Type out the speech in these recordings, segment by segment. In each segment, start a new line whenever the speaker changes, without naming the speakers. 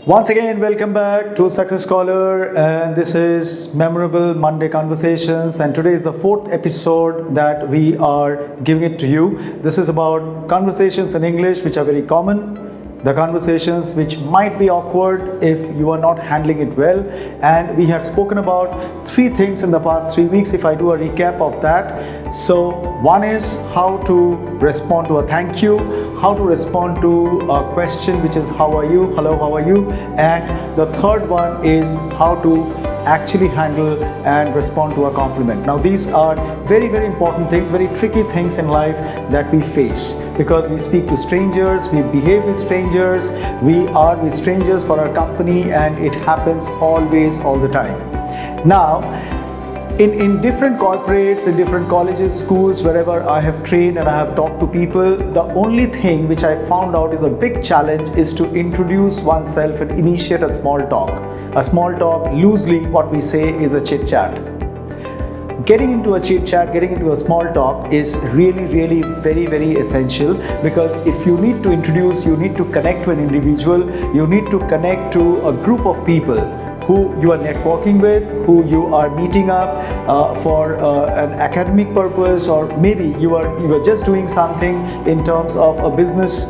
Once again, welcome back to Success Scholar, and this is Memorable Monday Conversations, and today is the fourth episode that we are giving it to you. This is about conversations in English which are very common, the conversations which might be awkward if you are not handling it well, and we had spoken about three things in the past 3 weeks if I do a recap of that. So one is how to respond to a thank you, how to respond to a question which is how are you, hello, how are you, and the third one is how to actually handle and respond to a compliment. Now these are very important things, very tricky things in life that we face because we speak to strangers, we behave with strangers, we are with strangers for our company, and it happens always, all the time. Now in different corporates, in different colleges, schools, wherever I have trained and I have talked to people, the only thing which I found out is a big challenge is to introduce oneself and initiate a small talk. A small talk, loosely what we say, is a chit chat. Getting into a chit chat, getting into a small talk is really very essential, because if you need to introduce, you need to connect to an individual, you need to connect to a group of people who you are networking with, who you are meeting up for an academic purpose, or maybe you are just doing something in terms of a business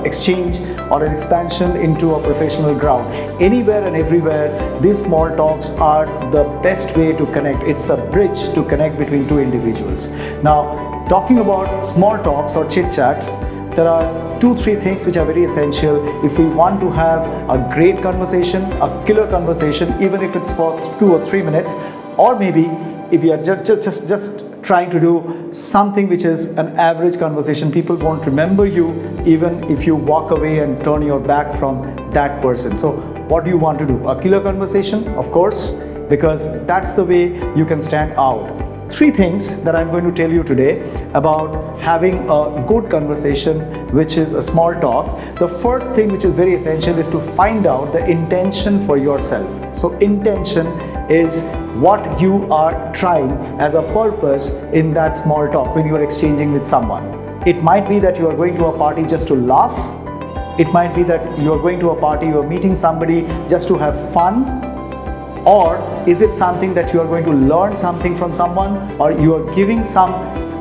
exchange or an expansion into a professional ground. Anywhere and everywhere, these small talks are the best way to connect. It's a bridge to connect between two individuals. Now, talking about small talks or chit chats, there are 2-3 things which are very essential if we want to have a great conversation, a killer conversation, even if it's for 2 or 3 minutes, or maybe if you are just trying to do something which is an average conversation. People won't remember you even if you walk away and turn your back from that person. So what do you want to do? A killer conversation, of course, because that's the way you can stand out. 3 things that I'm going to tell you today about having a good conversation, which is a small talk. The first thing which is very essential is to find out the intention for yourself. So intention is what you are trying as a purpose in that small talk when you are exchanging with someone. It might be that you are going to a party just to laugh. It might be that you are going to a party, you are meeting somebody just to have fun. Or is it something that you are going to learn something from someone, or you are giving some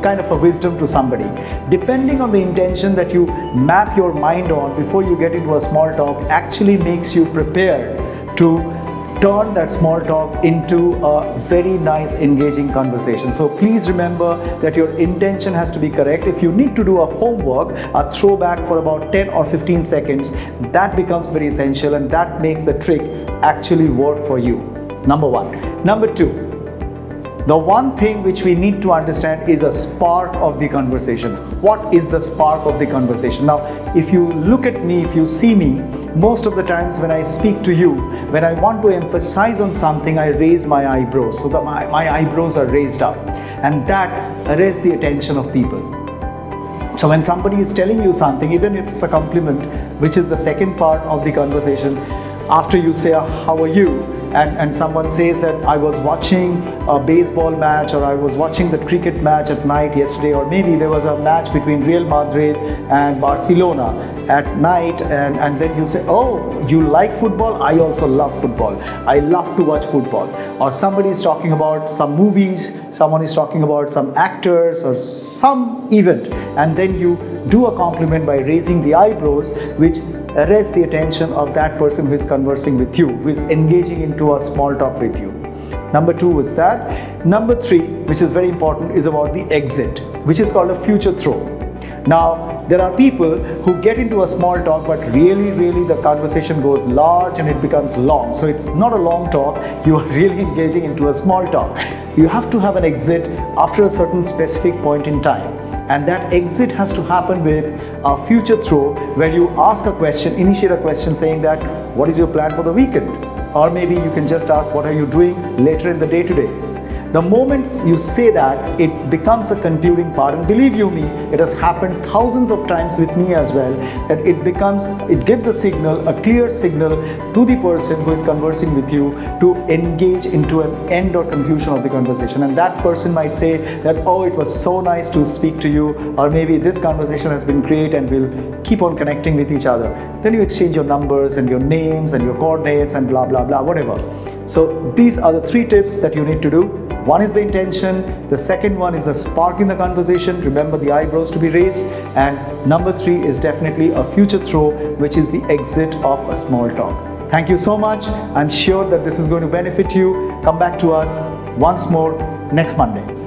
kind of a wisdom to somebody? Depending on the intention that you map your mind on before you get into a small talk actually makes you prepared to turn that small talk into a very nice, engaging conversation. So please remember that your intention has to be correct. If you need to do a homework, a throwback for about 10 or 15 seconds, that becomes very essential, and that makes the trick actually work for you. Number one. Number two, the one thing which we need to understand is a spark of the conversation. What is the spark of the conversation? Now, if you look at me, if you see me, most of the times when I speak to you, when I want to emphasize on something, I raise my eyebrows. So that my eyebrows are raised up, and that arrests the attention of people. So when somebody is telling you something, even if it's a compliment, which is the second part of the conversation, after you say, how are you? And someone says that I was watching a baseball match, or I was watching the cricket match at night yesterday, or maybe there was a match between Real Madrid and Barcelona at night, and then you say, oh, you like football? I also love football. I love to watch football. Or somebody is talking about some movies, someone is talking about some actors or some event, and then you do a compliment by raising the eyebrows, which arrest the attention of that person who is conversing with you, who is engaging into a small talk with you. Number 2 is that. Number 3, which is very important, is about the exit, which is called a future throw. Now, there are people who get into a small talk, but really the conversation goes large and it becomes long. So it's not a long talk, you are really engaging into a small talk. You have to have an exit after a certain specific point in time. And that exit has to happen with a future throw, where you ask a question, initiate a question saying that, what is your plan for the weekend? Or maybe you can just ask, what are you doing later in the day today? The moment you say that, it becomes a concluding part, and believe you me, it has happened thousands of times with me as well, that it gives a signal, a clear signal to the person who is conversing with you to engage into an end or conclusion of the conversation. And that person might say that, oh, it was so nice to speak to you, or maybe this conversation has been great and we'll keep on connecting with each other. Then you exchange your numbers and your names and your coordinates and blah blah blah, whatever. So these are the 3 tips that you need to do. One is the intention, the second one is the spark in the conversation, remember the eyebrows to be raised, and number 3 is definitely a future throw, which is the exit of a small talk. Thank you so much. I'm sure that this is going to benefit you. Come back to us once more next Monday.